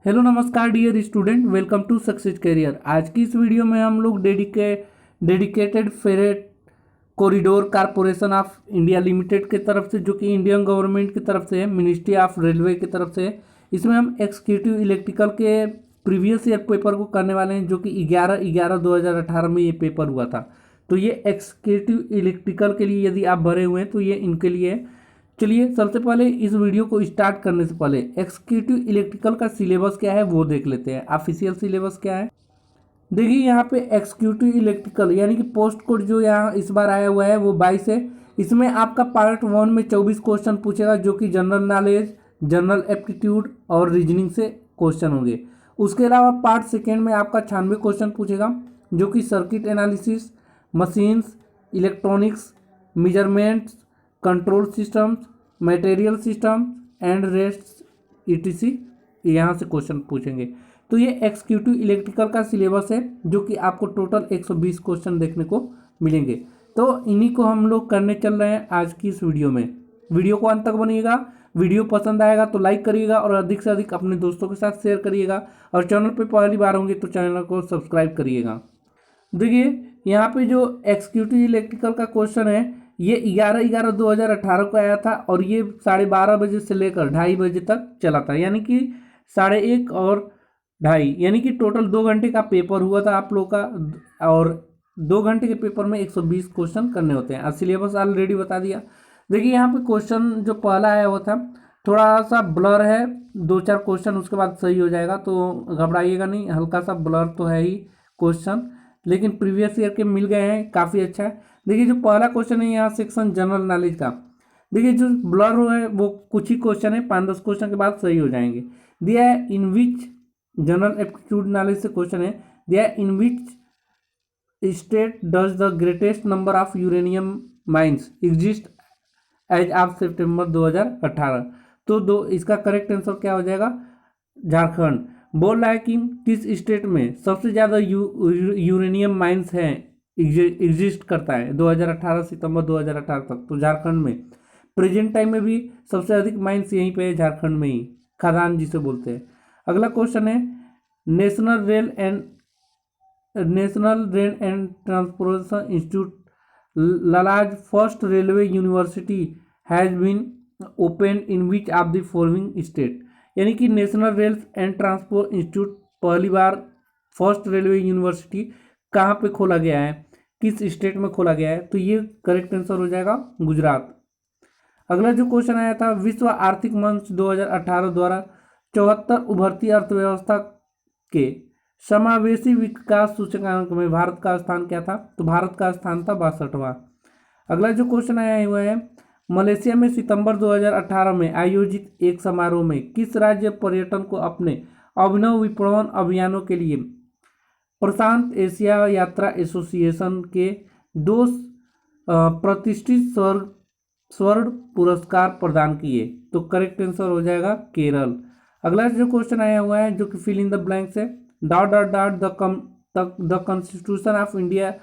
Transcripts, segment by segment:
Hello नमस्कार dear student, welcome to success career. आज की इस वीडियो में हम लोग dedicated freight corridor corporation of India limited की तरफ से, जो कि इंडियन गवर्नमेंट की तरफ से है, मिनिस्ट्री ऑफ रेलवे की तरफ से है। इसमें हम एग्जीक्यूटिव इलेक्ट्रिकल के प्रीवियस ईयर पेपर को करने वाले हैं, जो कि 11/11/2018 में ये पेपर हुआ था। तो ये एग्जीक्यूटिव इलेक्ट्रिकल के लिए यदि आप भरे हुए हैं तो ये इनके लिए है। चलिए सबसे पहले इस वीडियो को स्टार्ट करने से पहले एग्जीक्यूटिव इलेक्ट्रिकल का सिलेबस क्या है वो देख लेते हैं। ऑफिशियल सिलेबस क्या है, देखिए यहाँ पे एग्जीक्यूटिव इलेक्ट्रिकल यानी कि पोस्ट कोड जो यहाँ इस बार आया हुआ है वो 22 है। इसमें आपका पार्ट 1 में 24 क्वेश्चन पूछेगा, जो कि जनरल नॉलेज, जनरल एप्टीट्यूड और रीजनिंग से क्वेश्चन होंगे। उसके अलावा पार्ट 2 में आपका 96 क्वेश्चन पूछेगा, जो कि circuit analysis, machines, electronics, measurements, control systems, material system and rest etc यहाँ से क्वेश्चन पूछेंगे। तो ये एग्जीक्यूटिव इलेक्ट्रिकल का सिलेबस है, जो कि आपको टोटल 120 क्वेश्चन देखने को मिलेंगे। तो इन्हीं को हम लोग करने चल रहे हैं आज की इस वीडियो में। वीडियो को अंत तक बनिएगा। वीडियो पसंद आएगा तो लाइक करिएगा और अधिक से अधिक अपने दोस्तों के साथ शेयर करिएगा, और चैनल पर पहली बार होंगे तो चैनल को सब्सक्राइब करिएगा। देखिए यहाँ पे जो एग्जीक्यूटिव इलेक्ट्रिकल का क्वेश्चन है ये 11/11/2018 को आया था, और ये 12:30 बजे से लेकर 2:30 बजे तक चला था, यानी कि 1:30 और 2:30, यानी कि टोटल 2 घंटे का पेपर हुआ था आप लोग का। और 2 घंटे के पेपर में 120 क्वेश्चन करने होते हैं। सिलेबस ऑलरेडी बता दिया। देखिए यहाँ पे क्वेश्चन जो पहला आया हुआ था थोड़ा सा ब्लर है, 2-4 क्वेश्चन उसके बाद सही हो जाएगा, तो घबराइएगा नहीं। हल्का सा ब्लर तो है ही क्वेश्चन, लेकिन प्रीवियस ईयर के मिल गए हैं, काफ़ी अच्छा है। देखिए जो पहला क्वेश्चन है यहाँ सेक्शन जनरल नॉलेज का, देखिए जो ब्लर है वो कुछ ही क्वेश्चन है, 5-10 क्वेश्चन के बाद सही हो जाएंगे। दिया है in which, general aptitude knowledge से क्वेश्चन है, दिया है in which state does the greatest number of uranium mines exist as of सितंबर 2018। तो इसका करेक्ट आंसर क्या हो जाएगा, झारखंड। बोल रहा है कि किस स्टेट में सबसे ज़्यादा यूरेनियम माइंस हैं, एग्जिस्ट करता है 2018 सितंबर 2018 तक, तो झारखंड में। प्रेजेंट टाइम में भी सबसे अधिक माइंस यहीं पे है, झारखंड में ही, खदान जिसे बोलते हैं। अगला क्वेश्चन है national rail and transportation institute लालाज first railway university has been open in which of the following state, यानी कि national rail and transport institute पहली बार फर्स्ट रेलवे यूनिवर्सिटी कहाँ पे खोला गया है, किस स्टेट में खोला गया है, तो ये करेक्ट आंसर हो जाएगा गुजरात। अगला जो क्वेश्चन आया था विश्व आर्थिक मंच 2018 द्वारा 74 उभरती अर्थव्यवस्था के समावेशी विकास सूचकांक में भारत का स्थान क्या था, तो भारत का स्थान था 62वां। अगला जो क्वेश्चन आया हुआ है मलेशिया में सितंबर 2018 में आयोजित एक समारोह में किस राज्य पर्यटन को अपने अभिनव विपणन अभियानों के लिए प्रशांत एशिया यात्रा एसोसिएशन के 2 प्रतिष्ठित स्वर्ण पुरस्कार प्रदान किए, तो करेक्ट आंसर हो जाएगा केरल। अगला जो क्वेश्चन आया हुआ है जो कि फिल इन द ब्लैंक्स है, dot dot dot the constitution of India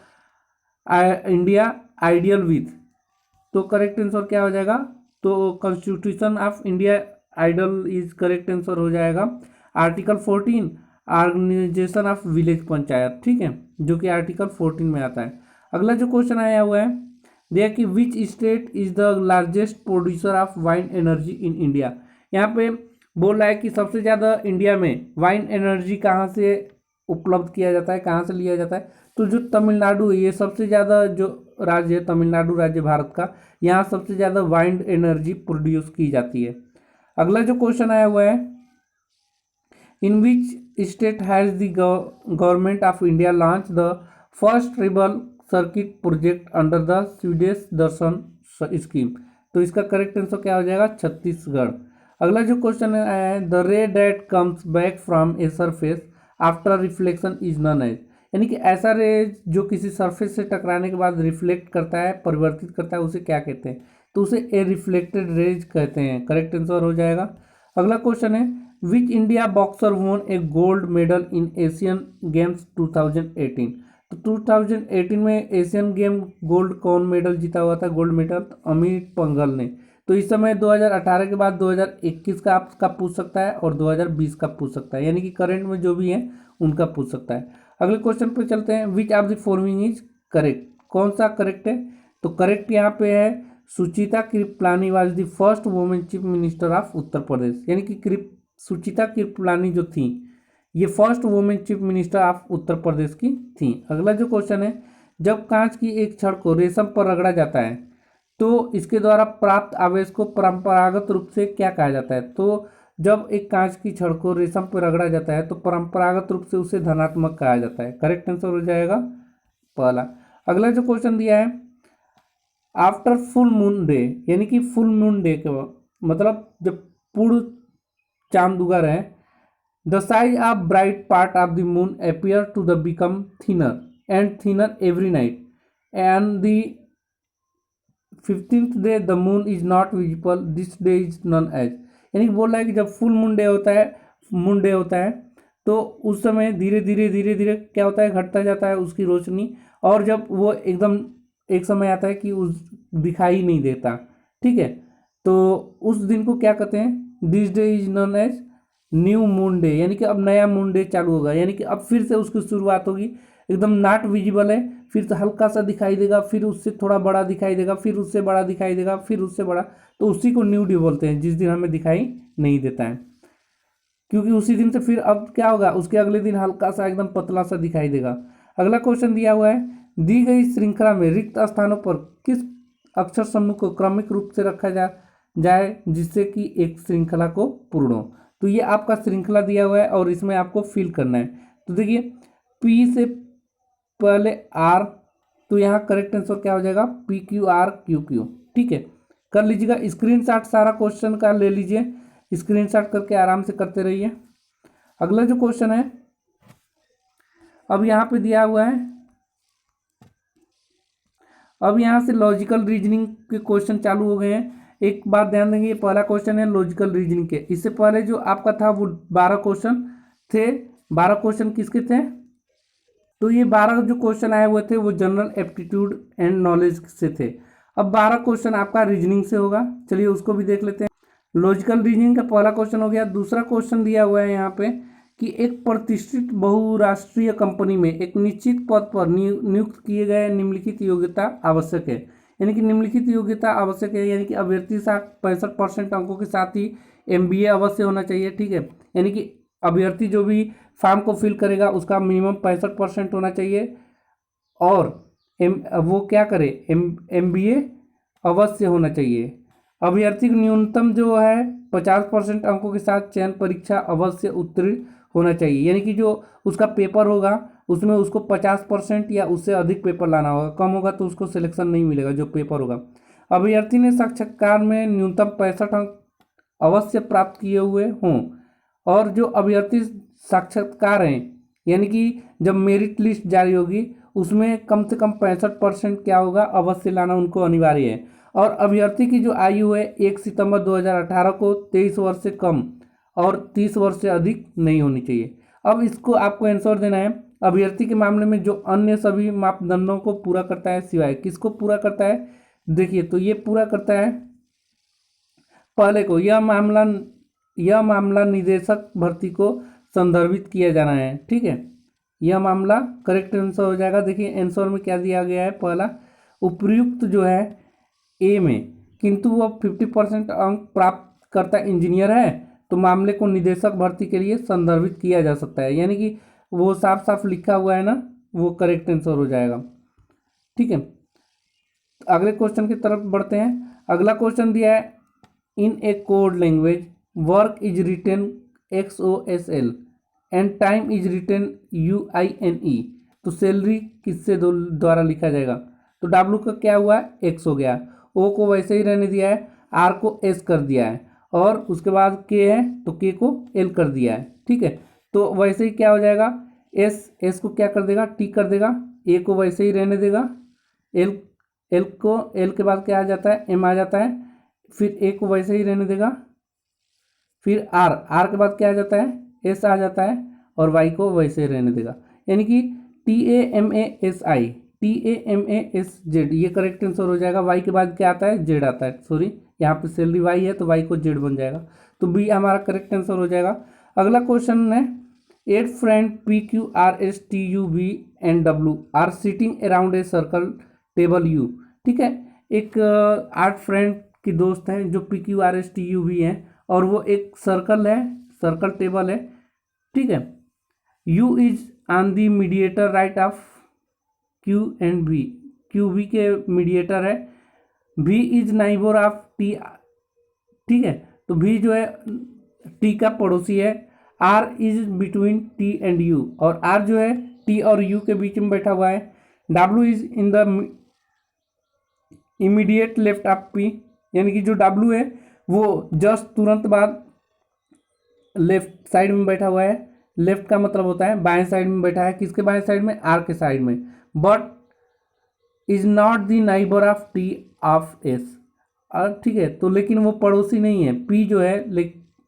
ideal with, तो करेक्ट आंसर क्या हो जाएगा, तो constitution of India ideal is correct answer हो जाएगा article 14 organisation of village panchayat, ठीक है, जो कि आर्टिकल 14 में आता है। अगला जो क्वेश्चन आया हुआ है देखिए कि which state is the largest producer of wind energy in India, यहाँ पे बोल रहा है कि सबसे ज़्यादा इंडिया में वाइंड एनर्जी कहाँ से उपलब्ध किया जाता है, कहाँ से लिया जाता है, तो जो तमिलनाडु है, ये सबसे ज़्यादा जो राज्य है तमिलनाडु राज्य भारत का, यहाँ सबसे ज़्यादा वाइंड एनर्जी प्रोड्यूस की जाती है। अगला जो क्वेश्चन आया हुआ है in which state has the government of India launch the first tribal circuit project under the Swadesh Darshan scheme, तो इसका करेक्ट आंसर क्या हो जाएगा, छत्तीसगढ़। अगला जो क्वेश्चन आया है the ray that comes back from a surface after reflection is known as, यानी कि ऐसा रेज जो किसी सरफेस से टकराने के बाद रिफ्लेक्ट करता है, परिवर्तित करता है, उसे क्या कहते हैं, तो उसे ए रिफ्लेक्टेड रेज कहते हैं, करेक्ट आंसर हो जाएगा। अगला क्वेश्चन है विच India boxer won a gold medal in Asian Games 2018, तो 2018 में एशियन गेम गोल्ड कौन मेडल जीता हुआ था, गोल्ड मेडल अमित पंघल ने, तो इस समय 2018 के बाद 2021 का आपका पूछ सकता है और 2020 का पूछ सकता है, यानी कि करंट में जो भी है उनका पूछ सकता है। अगले क्वेश्चन पे चलते हैं। Which of the following is correct, कौन सा करेक्ट है? तो करेक्ट यहाँ पे है Sucheta Kriplani was the first women chief minister of Uttar Pradesh, यानी कि सुचिता कृपलानी जो थी ये first women chief minister of Uttar Pradesh की थी। अगला जो क्वेश्चन है, जब कांच की एक छड़ को रेशम पर रगड़ा जाता है तो इसके द्वारा प्राप्त आवेश को परंपरागत रूप से क्या कहा जाता है? तो जब एक कांच की छड़ को रेशम पर रगड़ा जाता है तो परंपरागत रूप से उसे धनात्मक कहा जाता है। करेक्ट आंसर हो जाएगा पहला। अगला जो क्वेश्चन दिया है, आफ्टर फुल मून डे, यानी कि फुल मून डे के मतलब जब पूर्ण चांद उगा रहे, the size of bright part of the moon appear to the become thinner and thinner every night and the 15th day the moon is not visible, this day is known as, यानी कि बोल रहा है कि जब full moon day होता है तो उस समय धीरे धीरे धीरे धीरे क्या होता है, घटता जाता है उसकी रोशनी, और जब वो एकदम एक समय आता है कि उस दिखाई नहीं देता। ठीक है, तो उस दिन को क्या कहते हैं? This day is known as new moon day, यानी कि अब नया मून डे चालू होगा, यानी कि अब फिर से उसकी शुरुआत होगी। एकदम नॉट विजिबल है, फिर से हल्का सा दिखाई देगा, फिर उससे थोड़ा बड़ा दिखाई देगा, फिर उससे बड़ा दिखाई देगा, फिर उससे बड़ा, तो उसी को न्यू डे बोलते हैं जिस दिन हमें दिखाई नहीं देता है, क्योंकि उसी दिन से फिर अब क्या होगा, उसके अगले दिन हल्का सा एकदम पतला सा दिखाई देगा। अगला क्वेश्चन दिया हुआ है, दी गई श्रृंखला में रिक्त स्थानों पर किस अक्षर समूह को क्रमिक रूप से रखा जाए जिससे कि एक श्रृंखला को पूर्ण हो? तो ये आपका श्रृंखला दिया हुआ है और इसमें आपको फिल करना है। तो देखिए पी से पहले आर, तो यहाँ करेक्ट आंसर क्या हो जाएगा? P Q are Q Q. ठीक है, कर लीजिएगा स्क्रीनशॉट, सारा क्वेश्चन का ले लीजिए, स्क्रीनशॉट करके आराम से करते रहिए। अगला जो क्वेश्चन है अब यहाँ पे दिया हुआ है, अब यहाँ से लॉजिकल रीजनिंग के क्वेश्चन चालू हो गए हैं। एक बात ध्यान देंगे, ये पहला क्वेश्चन है लॉजिकल रीजनिंग के, इससे पहले जो आपका था वो 12 क्वेश्चन थे। 12 क्वेश्चन किसके थे? तो ये 12 जो क्वेश्चन आए हुए थे वो जनरल एप्टीट्यूड एंड नॉलेज से थे। अब 12 क्वेश्चन आपका रीजनिंग से होगा, चलिए उसको भी देख लेते हैं। लॉजिकल रीजनिंग का पहला क्वेश्चन हो गया। दूसरा क्वेश्चन दिया हुआ है यहाँ पे कि एक प्रतिष्ठित बहुराष्ट्रीय कंपनी में एक निश्चित पद पर नियुक्त किए गए निम्नलिखित योग्यता आवश्यक है, यानी कि निम्नलिखित योग्यता आवश्यक है, यानी कि अभ्यर्थी 65% अंकों के साथ ही MBA अवश्य होना चाहिए। ठीक है, यानी कि अभ्यर्थी जो भी फॉर्म को फिल करेगा उसका मिनिमम 65% होना चाहिए, और वो क्या करे, MBA अवश्य होना चाहिए। अभ्यर्थी को न्यूनतम जो है 50% अंकों के साथ चयन परीक्षा अवश्य उत्तीर्ण होना चाहिए, यानी कि जो उसका पेपर होगा उसमें उसको 50% या उससे अधिक पेपर लाना होगा, कम होगा तो उसको सिलेक्शन नहीं मिलेगा जो पेपर होगा। अभ्यर्थी ने साक्षात्कार में न्यूनतम 65 अंक अवश्य प्राप्त किए हुए हों, और जो अभ्यर्थी साक्षात्कार हैं यानी कि जब मेरिट लिस्ट जारी होगी उसमें कम से कम 65% क्या होगा, अवश्य लाना उनको अनिवार्य है। और अभ्यर्थी की जो आयु है 1 सितंबर 2018 को 23 वर्ष से कम और 30 वर्ष से अधिक नहीं होनी चाहिए। अब इसको आपको आंसर देना है, अभ्यर्थी के मामले में जो अन्य सभी मापदंडों को पूरा करता है सिवाय किसको पूरा करता है? देखिए तो ये पूरा करता है पहले को, यह मामला निदेशक भर्ती को संदर्भित किया जाना है। ठीक है, यह मामला करेक्ट आंसर हो जाएगा। देखिए आंसर में क्या दिया गया है, पहला उपयुक्त जो है ए में, किंतु वह 50% अंक प्राप्त करता इंजीनियर है तो मामले को निदेशक भर्ती के लिए संदर्भित किया जा सकता है, यानी कि वो साफ साफ लिखा हुआ है ना, वो करेक्ट आंसर हो जाएगा। ठीक है, अगले क्वेश्चन की तरफ बढ़ते हैं। अगला क्वेश्चन दिया है, in a code language work is written XOSL and time is written UINE, तो सैलरी किससे द्वारा लिखा जाएगा? तो W का क्या हुआ है, X हो गया, O को वैसे ही रहने दिया है, R को S कर दिया है, और उसके बाद K है तो K को L कर दिया है। ठीक है, तो वैसे ही क्या हो जाएगा, S को क्या कर देगा, T कर देगा, A को वैसे ही रहने देगा, L के बाद क्या आ जाता है, M आ जाता है, फिर A को वैसे ही रहने देगा, फिर R के बाद क्या आ जाता है, S आ जाता है, और Y को वैसे ही रहने देगा, यानी कि TAMASI TAMASZ ये करेक्ट आंसर हो जाएगा। Y के बाद क्या आता है, Z आता है, सॉरी यहाँ पे सैलरी वाई है तो वाई को जेड बन जाएगा, तो बी हमारा करेक्ट आंसर हो जाएगा। अगला क्वेश्चन है 8 friend P Q R S T U V and W are sitting around a circle table you. ठीक है, एक 8 फ्रेंड की दोस्त हैं जो P Q R S T U V हैं और वो एक सर्कल है, सर्कल टेबल है। ठीक है, U is on the mediator right of Q and V, Q V के मीडिएटर है, V is neighbour of T. ठीक है, तो वी जो है टी का पड़ोसी है, R is between T and U और आर जो है टी और यू के बीच में बैठा हुआ है, W is in the immediate left of P, यानी कि जो डब्ल्यू है वो जस्ट तुरंत बाद लेफ्ट साइड में बैठा हुआ है। लेफ्ट का मतलब होता है बाएं साइड में बैठा है, किसके बाएं साइड में, आर के साइड में। But is not the neighbour of T of S, ठीक है, तो लेकिन वो पड़ोसी नहीं है, पी जो है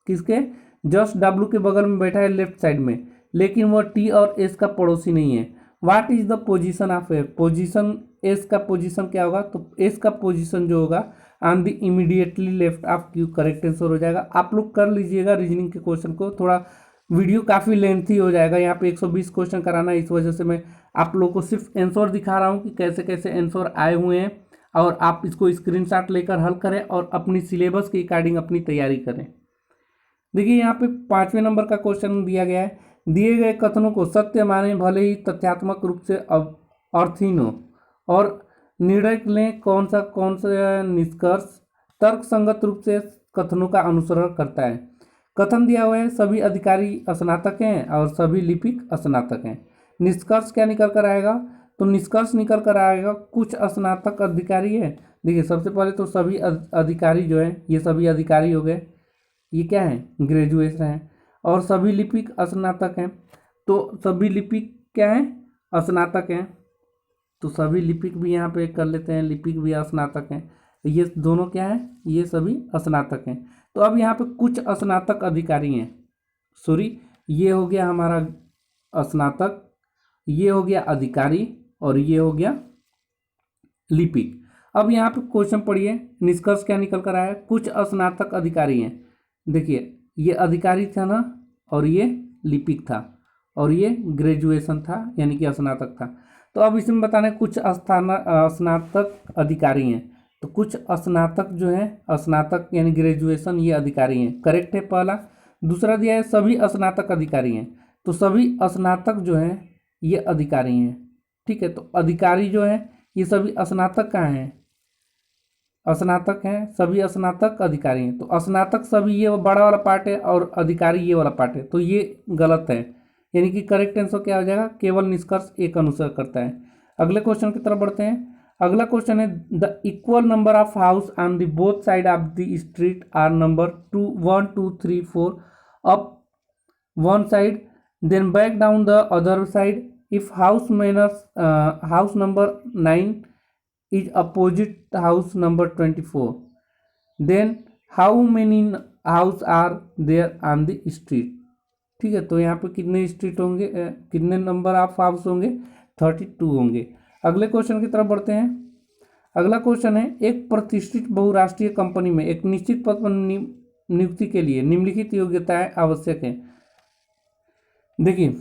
किसके, जस्ट डब्ल्यू के बगल में बैठा है लेफ्ट साइड में, लेकिन वो टी और एस का पड़ोसी नहीं है। What is the position of A, position S का पोजीशन क्या होगा, तो एस का पोजीशन जो होगा on the immediately left of Q, correct answer हो जाएगा। आप लोग कर लीजिएगा रीजनिंग के क्वेश्चन को, थोड़ा वीडियो काफ़ी लेंथी हो जाएगा, यहाँ पे 120 क्वेश्चन कराना है, इस वजह से मैं आप लोग को सिर्फ आंसर दिखा रहा हूँ कि कैसे कैसे आंसर आए हुए हैं, और आप इसको स्क्रीनशॉट लेकर हल करें और अपनी सिलेबस के अकॉर्डिंग अपनी तैयारी करें। देखिए यहाँ पे 5वें नंबर का क्वेश्चन दिया गया है, दिए गए कथनों को सत्य माने भले ही तथ्यात्मक रूप से अर्थहीन हो, और निर्णय लें कौन सा निष्कर्ष तर्क संगत रूप से कथनों का अनुसरण करता है। कथन दिया हुआ है सभी अधिकारी स्नातक हैं और सभी लिपिक स्नातक हैं। निष्कर्ष क्या निकल कर आएगा, तो निष्कर्ष निकल कर आएगा कुछ स्नातक अधिकारी है। देखिए सबसे पहले तो सभी अधिकारी जो है ये सभी अधिकारी हो गए, ये क्या है, ग्रेजुएशन है, और सभी लिपिक स्नातक हैं, तो सभी लिपिक क्या है, स्नातक हैं, तो सभी लिपिक भी यहाँ पे कर लेते हैं, लिपिक भी स्नातक हैं, ये दोनों क्या है, ये सभी स्नातक हैं। तो अब यहाँ पे कुछ स्नातक अधिकारी हैं, सॉरी ये हो गया हमारा स्नातक, ये हो गया अधिकारी, और ये हो गया लिपिक। अब यहाँ पे क्वेश्चन पढ़िए, निष्कर्ष क्या निकल कर आया, कुछ स्नातक अधिकारी हैं। देखिए ये अधिकारी था ना, और ये लिपिक था, और ये ग्रेजुएशन था यानी कि स्नातक था। तो अब इसमें बताना है कुछ स्नातक अधिकारी हैं, तो कुछ स्नातक जो है, स्नातक यानी ग्रेजुएशन, ये अधिकारी हैं, करेक्ट है पहला। दूसरा दिया है सभी स्नातक अधिकारी हैं, तो सभी स्नातक जो हैं ये अधिकारी हैं। ठीक है, तो अधिकारी जो है ये सभी स्नातक कहाँ हैं, स्नातक हैं, सभी स्नातक अधिकारी हैं, तो स्नातक सभी ये बड़ा वाला पार्ट है और अधिकारी ये वाला पार्ट है, तो ये गलत है, यानी कि करेक्ट आंसर क्या हो जाएगा, केवल निष्कर्ष एक अनुसार करता है। अगले क्वेश्चन की तरफ बढ़ते हैं। अगला क्वेश्चन है the equal number of house on the both side of the street are number 2 1 2 3 4 up one side then back down the other side if house house number 9 is opposite house number 24, then how many house are there on the street। ठीक है, तो यहाँ पे कितने street होंगे, कितने number of house होंगे, 32 होंगे। अगले क्वेश्चन की तरफ बढ़ते हैं। अगला क्वेश्चन है एक प्रतिष्ठित बहुराष्ट्रीय कंपनी में एक निश्चित पद पर नियुक्ति के लिए निम्नलिखित योग्यताएं आवश्यक हैं। देखिए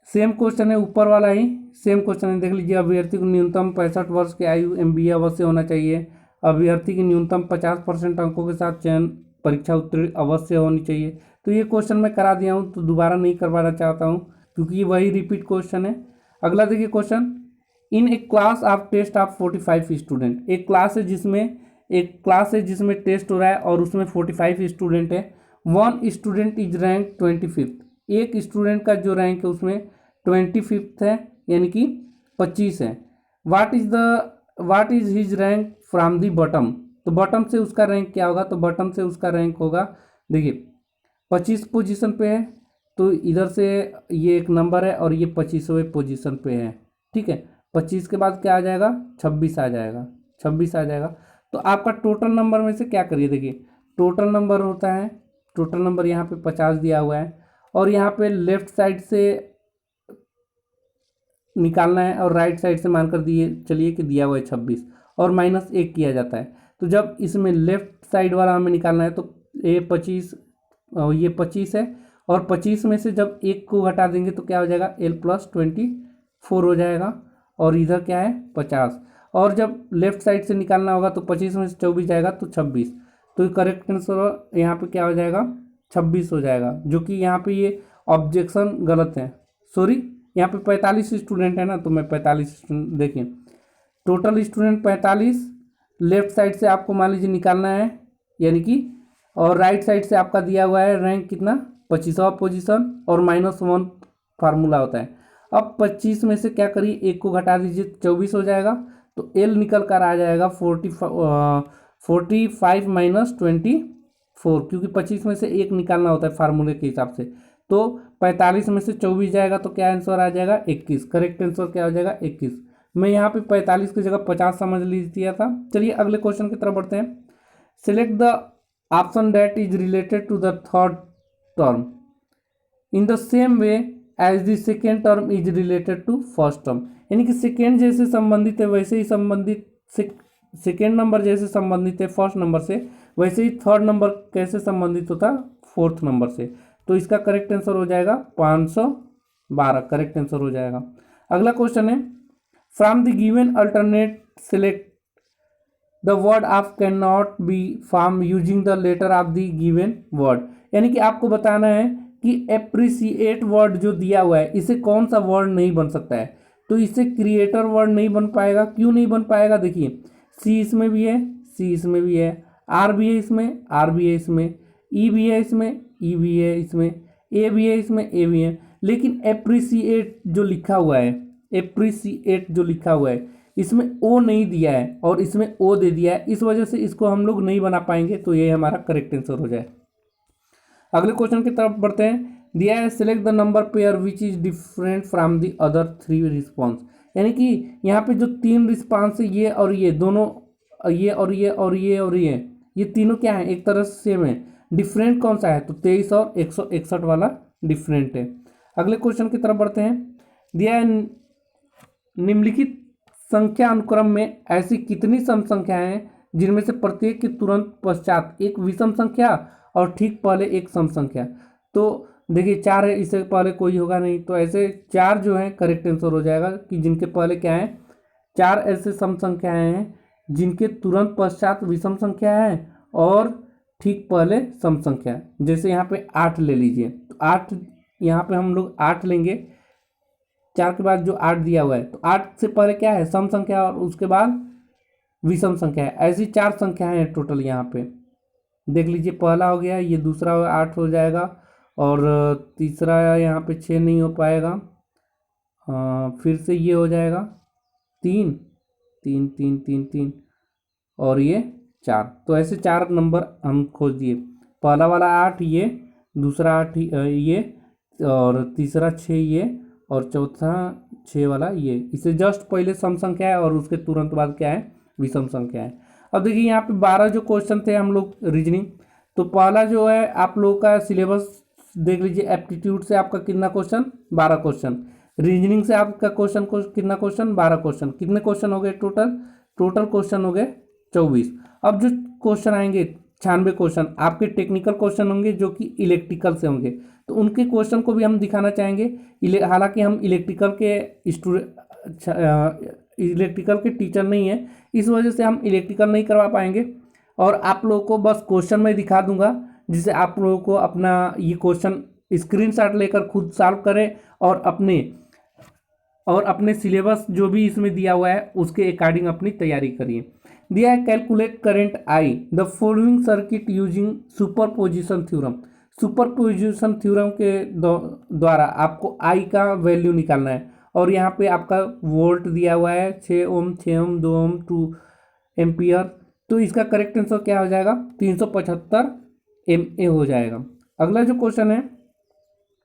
सेम क्वेश्चन है, ऊपर वाला ही सेम क्वेश्चन है, देख लीजिए। अभ्यर्थी को न्यूनतम 65 वर्ष की आयु MBA अवश्य होना चाहिए। अभ्यर्थी की न्यूनतम 50% अंकों के साथ चयन परीक्षा उत्तीर्ण अवश्य होनी चाहिए। तो ये क्वेश्चन मैं करा दिया हूँ, तो दोबारा नहीं करवाना चाहता हूँ क्योंकि वही रिपीट क्वेश्चन है। अगला देखिए question, in a class of test of 45 student, एक क्लास है जिसमें टेस्ट हो रहा है और उसमें 45 स्टूडेंट है। वन स्टूडेंट इज रैंक 25, एक स्टूडेंट का जो रैंक है उसमें 25 है, यानी कि 25 है। What is his rank from the bottom, तो बॉटम से उसका रैंक क्या होगा, तो बॉटम से उसका रैंक होगा, देखिए 25 पोजीशन पे है, तो इधर से ये एक नंबर है और ये 25वें पोजीशन पे है। ठीक है, 25 के बाद क्या आ जाएगा, 26 आ जाएगा, 26 आ जाएगा। तो आपका टोटल नंबर में से क्या करिए, देखिए टोटल नंबर होता है, टोटल नंबर यहाँ पे 50 दिया हुआ है, और यहाँ पे लेफ्ट साइड से निकालना है और राइट साइड से मानकर दिए चलिए कि दिया हुआ है 26 और -1 किया जाता है। तो जब इसमें लेफ्ट साइड वाला हमें निकालना है, तो ये 25, ये 25 है, और 25 में से जब एक को घटा देंगे तो क्या हो जाएगा, L+24 हो जाएगा, और इधर क्या है 50, और जब लेफ्ट साइड से निकालना होगा तो 25 में से 24 जाएगा तो 26, तो करेक्ट आंसर यहाँ पे क्या हो जाएगा 26 हो जाएगा, जो कि यहाँ पे ये ऑब्जेक्शन गलत है, सॉरी यहाँ पे 45 स्टूडेंट है ना, तो मैं 45 स्टूडेंट, देखिए टोटल स्टूडेंट 45, लेफ्ट साइड से आपको मान लीजिए निकालना है, यानी कि, और राइट साइड से आपका दिया हुआ है रैंक कितना 25वां पोजीशन, और -1 फार्मूला होता है। अब 25 में से क्या करिए, एक को घटा दीजिए 24 हो जाएगा, तो L निकल कर आ जाएगा 45 माइनस 24, क्योंकि 25 में से एक निकालना होता है फार्मूले के हिसाब से, तो 45 में से 24 जाएगा तो क्या आंसर आ जाएगा 21, करेक्ट आंसर क्या हो जाएगा 21। मैं यहाँ पे 45 की जगह 50 समझ लिया था। चलिए अगले क्वेश्चन की तरफ बढ़ते हैं। Select the option that is related to the third term in the same way as the second term is related to first term, यानी कि सेकेंड जैसे संबंधित है वैसे ही संबंधित, सेकेंड नंबर जैसे संबंधित है फर्स्ट नंबर से, वैसे ही थर्ड नंबर कैसे संबंधित होता फोर्थ नंबर से, तो इसका करेक्ट आंसर हो जाएगा 512, करेक्ट आंसर हो जाएगा। अगला क्वेश्चन है, from the given alternate select the word of can not be form using the letter of the given word, यानी कि आपको बताना है कि एप्रिसिएट वर्ड जो दिया हुआ है इसे कौन सा वर्ड नहीं बन सकता है, तो इसे क्रिएटर वर्ड नहीं बन पाएगा। क्यों नहीं बन पाएगा, देखिए सी इसमें भी है, सी इसमें भी है, आर भी है इसमें, आर भी है इसमें, ई भी है इसमें, ई भी है इसमें, ए भी है इसमें, ए भी है, लेकिन एप्रिसिएट जो लिखा हुआ है, एप्रिसिएट जो लिखा हुआ है इसमें ओ नहीं दिया है और इसमें ओ दे दिया है, इस वजह से इसको हम लोग नहीं बना पाएंगे, तो ये हमारा करेक्ट आंसर हो जाए। अगले क्वेश्चन की तरफ बढ़ते हैं। दिया है select the number pair which is different from the other 3 response, यानी कि यहाँ पे जो 3 रिस्पॉन्स है, ये और ये दोनों, ये और ये और ये और ये तीनों क्या है, एक तरह से सेम है, डिफरेंट कौन सा है, तो 23 और 161 वाला डिफरेंट है। अगले क्वेश्चन की तरफ बढ़ते हैं। दिया है निम्नलिखित संख्या अनुक्रम में ऐसी कितनी सम संख्याएं हैं जिनमें से प्रत्येक के तुरंत पश्चात एक विषम संख्या और ठीक पहले एक सम संख्या, तो देखिए 4 है, इससे पहले कोई होगा नहीं, तो ऐसे 4 जो है करेक्ट आंसर हो जाएगा कि जिनके पहले क्या है, 4 ऐसे सम संख्याएं हैं जिनके तुरंत पश्चात विषम संख्या है और ठीक पहले सम संख्या। जैसे यहाँ पे 8 ले लीजिए, तो 8 यहाँ पे हम लोग 8 लेंगे, 4 के बाद जो 8 दिया हुआ है, तो 8 से पहले क्या है सम संख्या और उसके बाद विषम संख्या है, ऐसी 4 संख्याएं हैं टोटल। यहाँ पे देख लीजिए, पहला हो गया, ये दूसरा 8 हो जाएगा, और तीसरा यहाँ पे 6 नहीं हो पाएगा, फिर से ये हो जाएगा 3 3 3 3 3 और ये 4, तो ऐसे 4 नंबर हम खोज दिए, पहला वाला 8 ये, दूसरा 8 ये, और तीसरा 6 ये, और चौथा 6 वाला ये, इसे जस्ट पहले सम संख्या है और उसके तुरंत बाद क्या है विषम संख्या है। अब देखिए यहाँ पे 12 जो क्वेश्चन थे हम लोग रीजनिंग, तो पहला जो है आप लोगों का सिलेबस देख लीजिए, एप्टीट्यूड से आपका कितना क्वेश्चन 12 क्वेश्चन, रीजनिंग से आपका क्वेश्चन कितना क्वेश्चन 12 क्वेश्चन, कितने क्वेश्चन हो गए टोटल क्वेश्चन हो गए 24। अब जो क्वेश्चन आएंगे 96 क्वेश्चन आपके टेक्निकल क्वेश्चन होंगे जो कि इलेक्ट्रिकल से होंगे, तो उनके क्वेश्चन को भी हम दिखाना चाहेंगे। हालांकि हम इलेक्ट्रिकल के टीचर नहीं है, इस वजह से हम इलेक्ट्रिकल नहीं करवा पाएंगे, और आप लोगों को बस क्वेश्चन मैं दिखा दूंगा, जिससे आप लोगों को अपना ये क्वेश्चन स्क्रीनशॉट लेकर खुद सॉल्व करें और अपने सिलेबस जो भी इसमें दिया हुआ है उसके अकॉर्डिंग अपनी तैयारी करिए। दिया है calculate current I the following circuit using superposition theorem, superposition theorem के द्वारा आपको आई का वैल्यू निकालना है, और यहाँ पे आपका वोल्ट दिया हुआ है 6 ओम 6 ओम 2 ओम 2 एम्पियर, तो इसका करेक्ट आंसर क्या हो जाएगा 375 MA हो जाएगा। अगला जो क्वेश्चन है,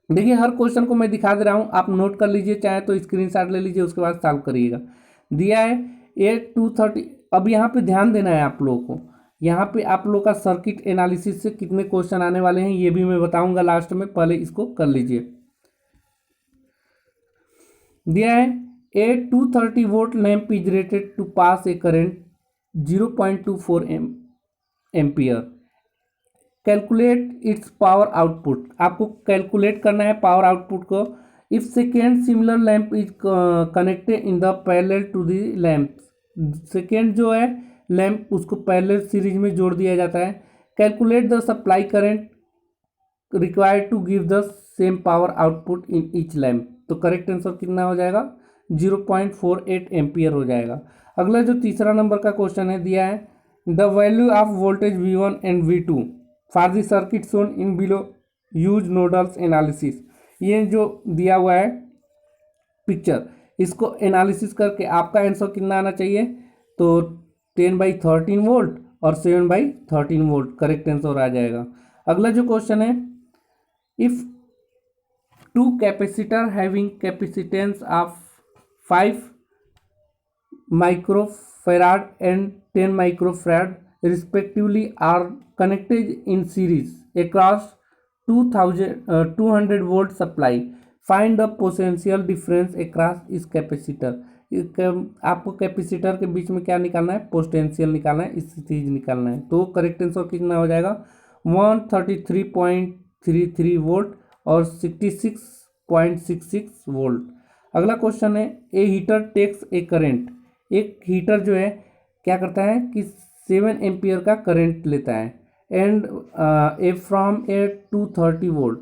देखिए हर क्वेश्चन को मैं दिखा दे रहा हूँ, आप नोट कर लीजिए, चाहे तो स्क्रीनशॉट ले लीजिए, उसके बाद सॉल्व करिएगा। दिया है 8230, अब यहाँ पे ध्यान देना है आप लोगों को, यहाँ पे आप लोग का सर्किट एनालिसिस से कितने क्वेश्चन आने वाले हैं ये भी मैं बताऊंगा लास्ट में, पहले इसको कर लीजिए। दिया है a 230 volt lamp is rated to pass a current 0.24 m ampere. Calculate its power output, आपको कैलकुलेट करना है पावर आउटपुट को। If second similar lamp is connected in the parallel to the lamp, second जो है lamp उसको parallel series में जोड़ दिया जाता है। Calculate the supply current required to give the same power output in each lamp, तो करेक्ट आंसर कितना हो जाएगा 0.48 एम्पियर हो जाएगा। अगला जो तीसरा नंबर का क्वेश्चन है दिया है the value of voltage V1 and V2 for the circuit shown in below use nodules analysis. ये जो दिया हुआ है पिक्चर, इसको एनालिसिस करके आपका आंसर कितना आना चाहिए, तो 10/13 वोल्ट और 7/13 वोल्ट करेक्ट आंसर आ जाएगा। अगला जो क्वेश्चन है if two capacitor having capacitance of 5 microfarad and 10 microfarad respectively are connected in series across 200 volt supply. Find the potential difference across इस कैपेसिटर, आपको कैपेसिटर के बीच में क्या निकालना है, पोटेंशियल निकालना है, इस चीज निकालना है। तो करेक्ट आंसर कितना हो जाएगा 133.33 वोल्ट और 66.66 वोल्ट। अगला क्वेश्चन है ए हीटर टेक्स ए करेंट, एक हीटर जो है क्या करता है कि 7 एम्पियर का करंट लेता है and a from a 230 volt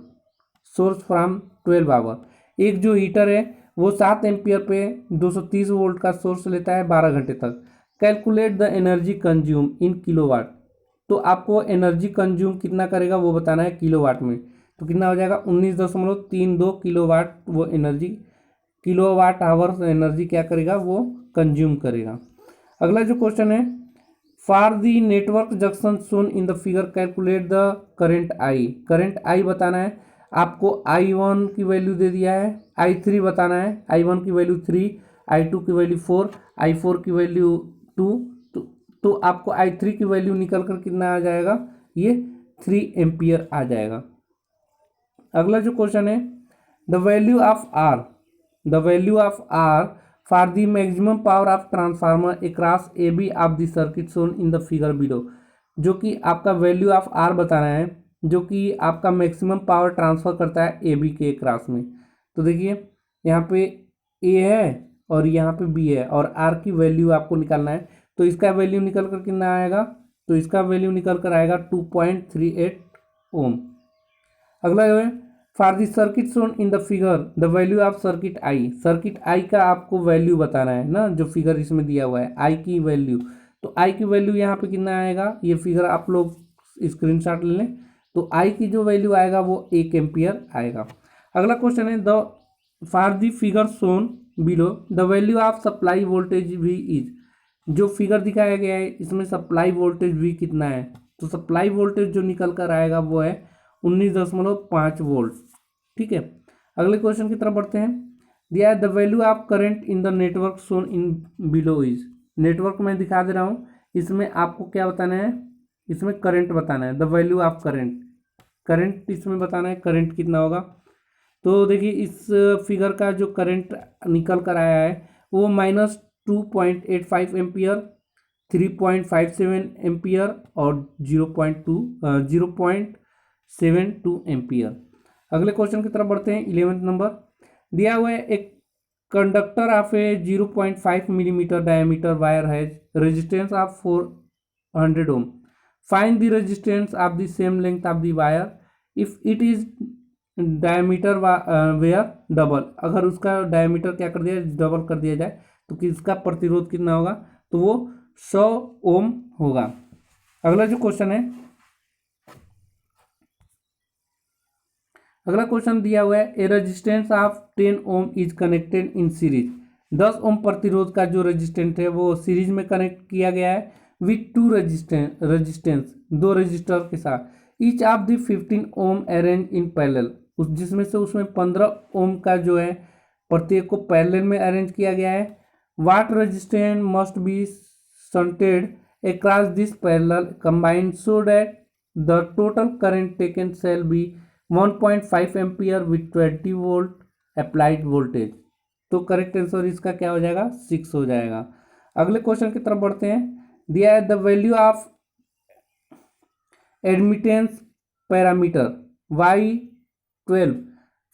source from 12 hour. एक जो हीटर है वो 7 एम्पियर पे 230 वोल्ट का सोर्स लेता है 12 घंटे तक। Calculate the energy consume in kilowatt, तो आपको एनर्जी कंज्यूम कितना करेगा वो बताना है किलोवाट में, तो कितना हो जाएगा 19.32 किलोवाट वो एनर्जी, किलोवाट आवर एनर्जी क्या करेगा वो कंज्यूम करेगा। अगला जो क्वेश्चन है for the network junction shown in the figure calculate the current I, current I बताना है आपको। I1 की वैल्यू दे दिया है, I3 बताना है, I1 की वैल्यू 3, I2 की वैल्यू 4, I4 की वैल्यू 2, तो आपको I3 की वैल्यू निकल कर कितना आ जाएगा, ये 3 एम्पियर आ जाएगा। अगला जो क्वेश्चन है the value of R, the value of R for the maximum power of transformer across A B of the circuit shown in the figure below, जो कि आपका वैल्यू ऑफ आर बताना है जो कि आपका मैक्सिमम पावर ट्रांसफर करता है ए बी के क्रॉस में। तो देखिए यहाँ पे ए है और यहाँ पे बी है और आर की वैल्यू आपको निकालना है, तो इसका वैल्यू निकल कर कितना आएगा, तो इसका वैल्यू निकल कर आएगा 2.38 ओम। अगला जो है for the circuit shown in the figure the value of circuit I, circuit I का आपको वैल्यू बताना है ना, जो फिगर इसमें दिया हुआ है आई की वैल्यू, तो आई की वैल्यू यहाँ पे कितना आएगा, ये फिगर आप लोग स्क्रीनशॉट ले लें, तो आई की जो वैल्यू आएगा वो 1 एम्पियर आएगा। अगला क्वेश्चन है the for the figure shown below the value of supply voltage V is, जो फिगर दिखाया गया है इसमें सप्लाई वोल्टेज वी कितना है, तो सप्लाई वोल्टेज जो निकल कर आएगा वो है 19.5 वोल्ट। ठीक है, अगले क्वेश्चन की तरफ बढ़ते हैं। दिया है the value of current in the network shown in below is, network में दिखा दे रहा हूँ, इसमें आपको क्या बताना है, इसमें करंट बताना है, the value of current, current इसमें बताना है करंट कितना होगा। तो देखिए इस फिगर का जो करंट निकल कर आया है वो -2.85 एम्पियर, 3.57 एम्पियर और 0.72 एम्पियर। अगले क्वेश्चन की तरफ बढ़ते हैं 11वें नंबर। दिया हुआ है एक conductor of a 0.5 millimetre diameter wire has resistance of 400 ohm, find the resistance of the same length of the wire if it is diameter where double, अगर उसका डायमीटर क्या कर दिया डबल कर दिया जाए तो किसका प्रतिरोध कितना होगा, तो वो 100 ओम होगा। अगला जो क्वेश्चन है, अगला क्वेश्चन दिया हुआ है a resistance of 10 ohm is connected in series, 10 ohm प्रतिरोध का जो रेजिस्टेंस है वो सीरीज में कनेक्ट किया गया है विथ 2 रेजिस्टेंस, 2 रेजिस्टर के साथ, each of the 15 ohm arrange in parallel, उस जिसमें से उसमें 15 ओम का जो है प्रत्येक को पैरेलल में अरेंज किया गया है। What resistance must be shunted across this parallel combined so that the total current taken shall be 1.5 ampere with 20 volt applied voltage, तो करेक्ट आंसर इसका क्या हो जाएगा 6 हो जाएगा। अगले क्वेश्चन की तरफ बढ़ते हैं। दिया है the value of admittance parameter Y12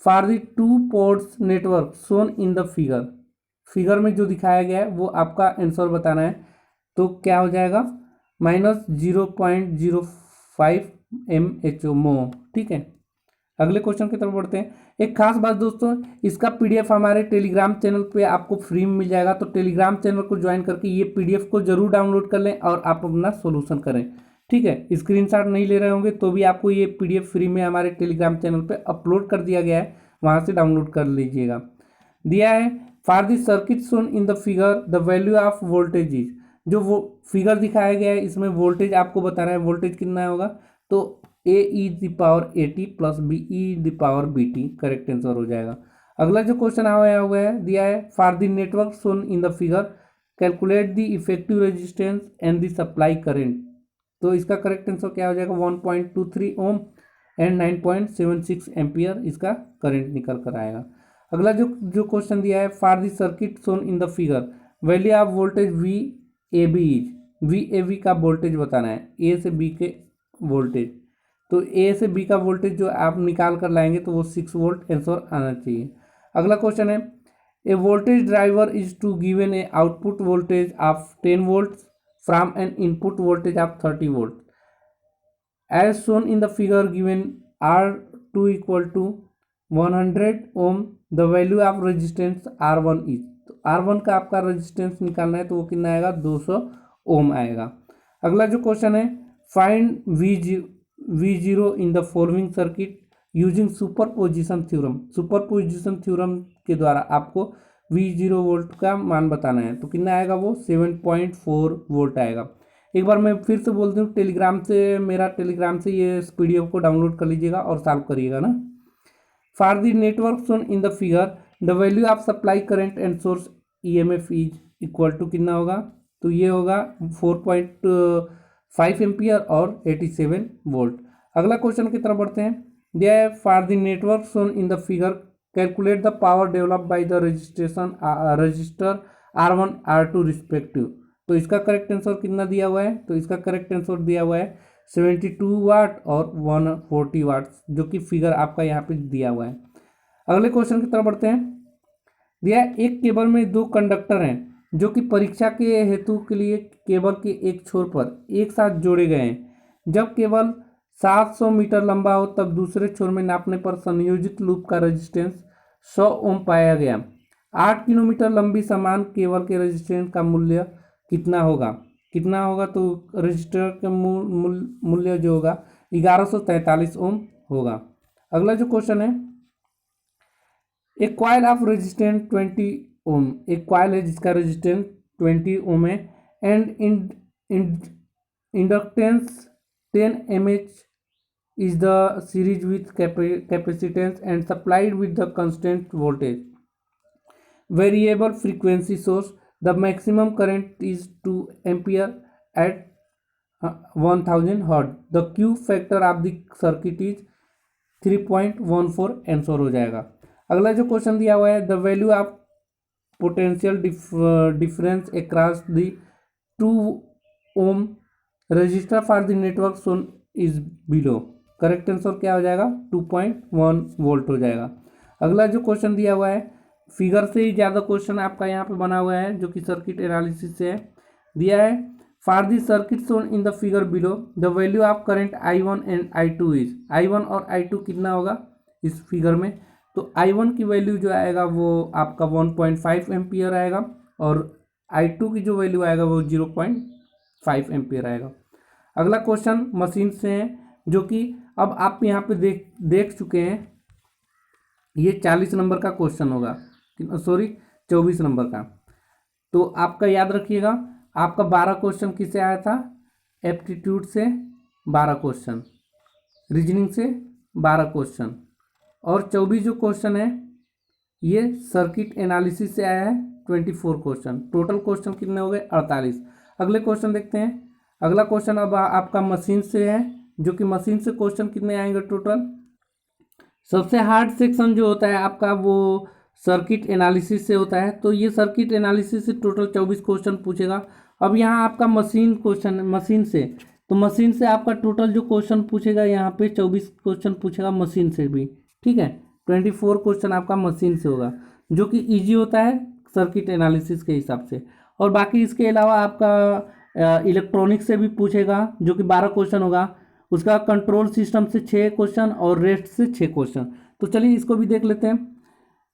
for the two ports network shown in the figure. Figure में जो दिखाया गया है वो आपका आंसर बताना है। तो क्या हो जाएगा -0.05 mho। ठीक है, अगले क्वेश्चन की तरफ बढ़ते हैं। एक खास बात दोस्तों, इसका पीडीएफ हमारे टेलीग्राम चैनल पे आपको फ्री में मिल जाएगा, तो टेलीग्राम चैनल को ज्वाइन करके ये पीडीएफ को जरूर डाउनलोड कर लें और आप अपना सोल्यूशन करें। ठीक है, स्क्रीनशॉट नहीं ले रहे होंगे तो भी आपको ये पीडीएफ फ्री में हमारे टेलीग्राम चैनल पे अपलोड कर दिया गया है, वहाँ से डाउनलोड कर लीजिएगा। दिया है for the circuit shown in the figure the value of voltage is. जो वो फिगर दिखाया गया है इसमें वोल्टेज आपको बताना है, वोल्टेज कितना होगा, तो AE⁻80 plus BE⁻BT correct answer हो जाएगा। अगला जो क्वेश्चन आया हुआ है दिया है for the network shown in the figure calculate the effective resistance and the supply current. तो इसका करेक्ट आंसर क्या हो जाएगा 1.23 ओम एंड 9.76 एम्पियर इसका करंट निकल कर आएगा। अगला जो क्वेश्चन दिया है for the circuit shown in the figure value of voltage VAB is. VAB का वोल्टेज बताना है, ए से बी के वोल्टेज। तो ए से बी का वोल्टेज जो आप निकाल कर लाएंगे तो वो 6 वोल्ट आंसर आना चाहिए। अगला क्वेश्चन है a voltage driver is to given a output voltage of 10 volt from an input voltage of 30 volt as shown in the figure given R2 equal to 100 ohm the value of resistance R1 is. तो R1 का आपका resistance निकालना है तो वो कितना आएगा 200 ओम आएगा। अगला जो क्वेश्चन है find V0 in the following circuit using superposition theorem. Superposition theorem के द्वारा आपको V0 वोल्ट का मान बताना है, तो कितना आएगा वो 7.4 वोल्ट आएगा। एक बार मैं फिर से बोल दूँ, टेलीग्राम से ये पीडीएफ को डाउनलोड कर लीजिएगा और सॉल्व करिएगा ना। For the network shown in the figure the value of supply current and source EMF is equal to कितना होगा, तो ये होगा 4.5 एम्पियर और 87 वोल्ट। अगला क्वेश्चन की तरफ बढ़ते हैं। दिया है for the network shown in the figure calculate the power develop by the register R1 R2 respective. तो इसका करेक्ट आंसर कितना दिया हुआ है, तो इसका करेक्ट आंसर दिया हुआ है 72 वाट और 140 वाट, जो कि फिगर आपका यहाँ पे दिया हुआ है। अगले क्वेश्चन की तरफ बढ़ते हैं। दिया है एक केबल में 2 कंडक्टर हैं जो कि परीक्षा के हेतु के लिए केबल के एक छोर पर एक साथ जोड़े गए हैं। जब केबल 700 मीटर लंबा हो तब दूसरे छोर में नापने पर संयोजित लूप का रेजिस्टेंस 100 ओम पाया गया। 8 किलोमीटर लंबी समान केबल के रेजिस्टेंस का मूल्य कितना होगा, तो रजिस्टर का मूल्य जो होगा 1143 ओम होगा। अगला जो क्वेश्चन है एक कॉइल ऑफ रेजिस्टेंस 20 ओम, एक कॉइल है जिसका रेजिस्टेंस 20 ओम है and inductance 10 mH is the series with capacitance and supplied with the constant voltage variable frequency source. The maximum current is 2 ampere at 1000 hertz. The Q factor of the circuit is 3.14 answer हो जाएगा। अगला जो question दिया हुआ है the value of potential difference across the 2 ohm resistor for the network shown is below. Correct answer क्या हो जाएगा 2.1 वोल्ट हो जाएगा। अगला जो क्वेश्चन दिया हुआ है फिगर से ही ज़्यादा क्वेश्चन आपका यहाँ पे बना हुआ है जो कि सर्किट एनालिसिस से है। दिया है for the circuit shown in the figure below the value of current I1 and I2 is. I1 और I2 कितना होगा इस फिगर में, तो I1 की वैल्यू जो आएगा वो आपका 1.5 एम्पियर आएगा और I2 की जो वैल्यू आएगा वो 0.5 एम्पियर आएगा। अगला क्वेश्चन मशीन से है जो कि अब आप यहाँ पे देख चुके हैं, ये 40 नंबर का क्वेश्चन होगा, सॉरी 24 नंबर का। तो आपका याद रखिएगा आपका 12 क्वेश्चन किससे आया था, एप्टीट्यूड से 12 क्वेश्चन, रीजनिंग से 12 क्वेश्चन और 24 जो क्वेश्चन है ये सर्किट एनालिसिस से आया है 24 क्वेश्चन। टोटल क्वेश्चन कितने हो गए 48। अगले क्वेश्चन देखते हैं। अगला क्वेश्चन अब आपका मशीन से है जो कि मशीन से क्वेश्चन कितने आएंगे टोटल। सबसे हार्ड सेक्शन जो होता है आपका वो सर्किट एनालिसिस से होता है, तो ये सर्किट एनालिसिस से टोटल 24 क्वेश्चन पूछेगा। अब यहाँ आपका मशीन से तो मशीन से आपका टोटल जो क्वेश्चन पूछेगा यहाँ पे 24 क्वेश्चन पूछेगा मशीन से भी, ठीक है। 24 क्वेश्चन आपका मशीन से होगा, जो कि इजी होता है सर्किट एनालिसिस के हिसाब से। और बाकी इसके अलावा आपका इलेक्ट्रॉनिक से भी पूछेगा, जो कि 12 क्वेश्चन होगा। उसका कंट्रोल सिस्टम से 6 क्वेश्चन और रेस्ट से 6 क्वेश्चन। तो चलिए इसको भी देख लेते हैं।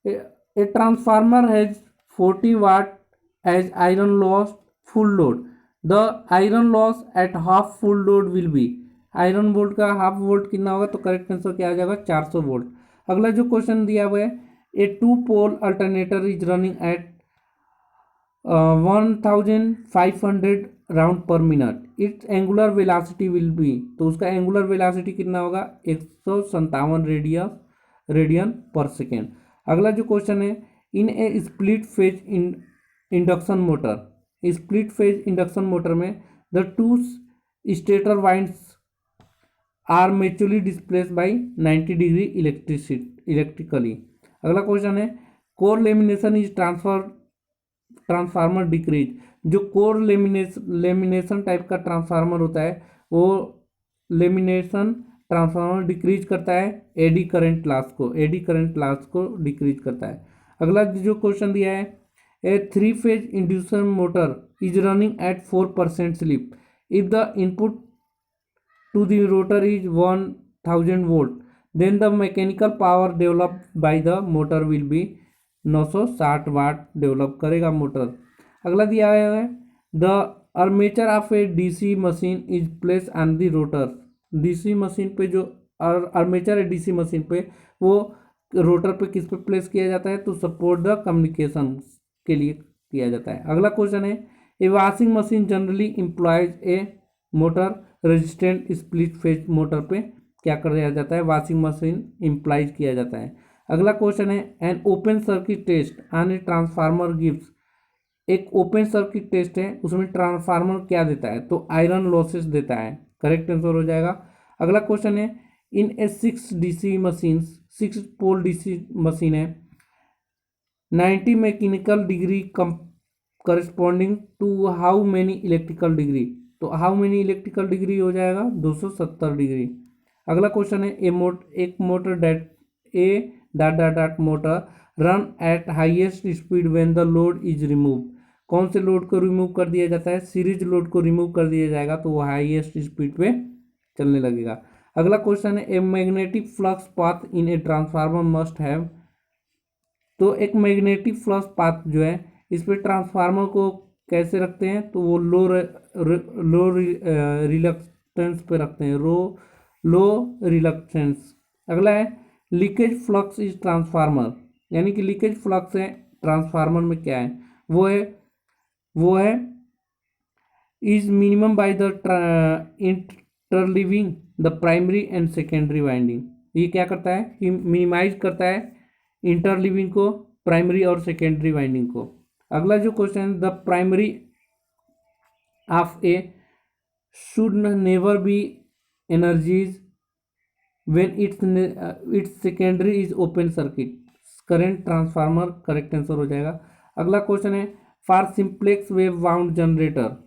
A transformer has 40 watt as iron loss full load, the iron loss at half full load will be. Iron volt का हाफ वोल्ट कितना होगा, तो करेक्ट आंसर क्या आ जाएगा, 400 वोल्ट। अगला जो क्वेश्चन दिया हुआ है, a 2 pole alternator is running at 1500 round per minute, its angular velocity will be. तो उसका एंगुलर वेलासिटी कितना होगा, 157 रेडियन पर सेकेंड। अगला जो क्वेश्चन है, in a split phase induction motor, split phase induction motor में the two stator winds are mutually displace by 90 degree electrically. अगला क्वेश्चन है, core lamination is transformer decrease. जो कोर लेमिनेशन टाइप का transformer होता है, वो lamination transformer decrease करता है एडी करंट लॉस को डिक्रीज करता है। अगला जो क्वेश्चन दिया है, a 3 phase inducer motor is running at 4% slip, if the input to the rotor is 1000 volt, then the mechanical power developed by the motor will be 960 watt develop करेगा motor. अगला दिया है, the armature of a DC machine is place on the rotor. DC machine पे जो armature है DC machine पे, वो rotor पे किस पे प्लेस किया जाता है, तो सपोर्ट द कम्युनिकेशन के लिए किया जाता है। अगला क्वेश्चन है, a washing machine generally employs a motor resistant split phase motor पे क्या कर दिया जाता है, वॉशिंग मशीन इम्प्लाइज किया जाता है। अगला क्वेश्चन है, an open circuit test on a transformer gives. एक ओपन सर्किट टेस्ट है, उसमें ट्रांसफार्मर क्या देता है, तो आयरन लॉसेस देता है, करेक्ट आंसर हो जाएगा। अगला क्वेश्चन है, in a 6 DC machine, 6 pole DC machine है, 90 mechanical degree corresponding to how many electrical degree. तो हाउ मेनी इलेक्ट्रिकल डिग्री हो जाएगा, 270 डिग्री। अगला क्वेश्चन है, एक motor that motor run at highest speed when the load is remove. कौन से load को रिमूव कर दिया जाता है, सीरीज लोड को रिमूव कर दिया जाएगा, तो वो हाईएस्ट स्पीड पे चलने लगेगा। अगला क्वेश्चन है, a magnetic flux path in a transformer must have. तो एक मैग्नेटिक फ्लक्स पाथ जो है, इस पे ट्रांसफार्मर को कैसे रखते हैं, तो वो लो रिलक्टेंस पे रखते हैं, लो रिलक्टेंस। अगला है, लीकेज फ्लक्स इज ट्रांसफार्मर, यानी कि लीकेज फ्लक्स है ट्रांसफार्मर में क्या है, वो है is minimum by the interleaving the primary and secondary winding. ये क्या करता है कि मिनिमाइज करता है इंटरलीविंग को, प्राइमरी और सेकेंडरी वाइंडिंग को। अगला जो क्वेश्चन है, the primary of A should never be energies when it's secondary is open circuit, current transformer, correct answer हो जाएगा। अगला क्वेश्चन है, for simplex wave wound generator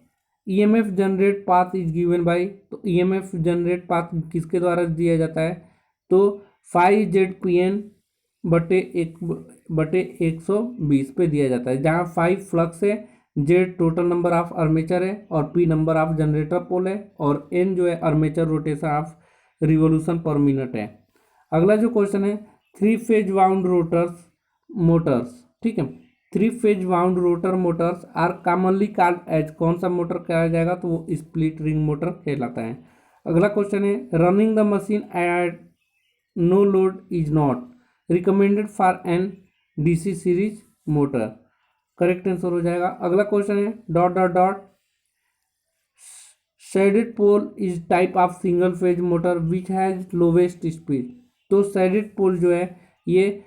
EMF generate path is given by. तो EMF generate path किसके द्वारा दिया जाता है, तो 5 बटे 120 पे दिया जाता है, जहाँ 5 फ्लक्स है, Z total number of armature है, और पी नंबर ऑफ जनरेटर पोल है, और एन जो है armature rotation of revolution per minute है। अगला जो क्वेश्चन है, 3 फेज वाउंड मोटर्स, ठीक है, 3 phase wound rotor motors are commonly called as. कौन सा मोटर कहा जाएगा, तो वो स्प्लिट रिंग मोटर कहलाता है। अगला क्वेश्चन है, running the machine at no load is not recommended for an DC series motor, correct answer हो जाएगा। अगला क्वेश्चन है, dot shaded pole is type of single phase motor which has lowest speed. तो shaded pole जो है, ये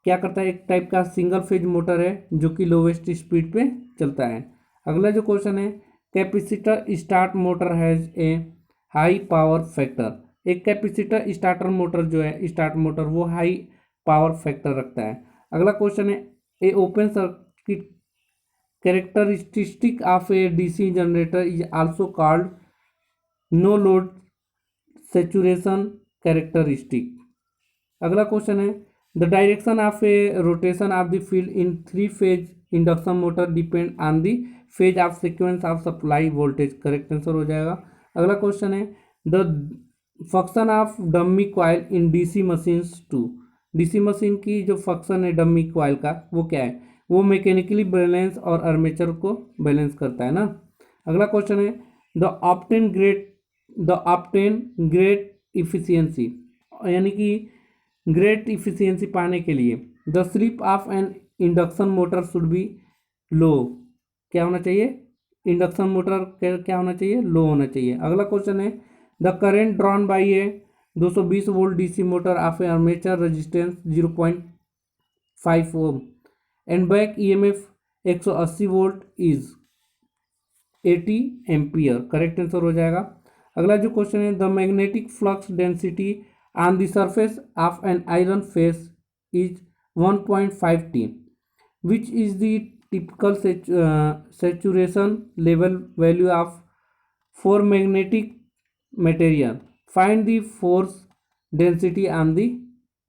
क्या करता है, एक टाइप का सिंगल फेज मोटर है जो कि लोवेस्ट स्पीड पे चलता है। अगला जो क्वेश्चन है, capacitor start motor has a high power factor. एक कैपेसिटर स्टार्टर मोटर जो है, स्टार्ट मोटर, वो हाई पावर फैक्टर रखता है। अगला क्वेश्चन है, a open circuit characteristic of a DC generator is also called no load saturation characteristic. अगला question है the direction of a rotation of the field in three phase induction motor depend on the phase of sequence of supply voltage. Correct answer हो जाएगा। अगला question है the function of dummy coil in DC machines to. DC machine की जो function है dummy coil का वो क्या है? वो मैकेनिकली बैलेंस और आर्मेचर को बैलेंस करता है ना। अगला क्वेश्चन है द ऑप्टेन ग्रेट इफिशियंसी, यानी कि ग्रेट इफिशियंसी पाने के लिए the slip of an induction motor should be low. क्या होना चाहिए? इंडक्शन मोटर क्या होना चाहिए? लो होना चाहिए। अगला क्वेश्चन है the current drawn by A 220 volt DC motor of A armature resistance 0.5 ohm and back EMF 180 volt is 80 ampere. Correct answer हो जाएगा। अगला जो क्वेश्चन है the magnetic flux density on the surface of an iron face is 1.5 T, which is the typical saturation level value of for magnetic material. Find the force density on the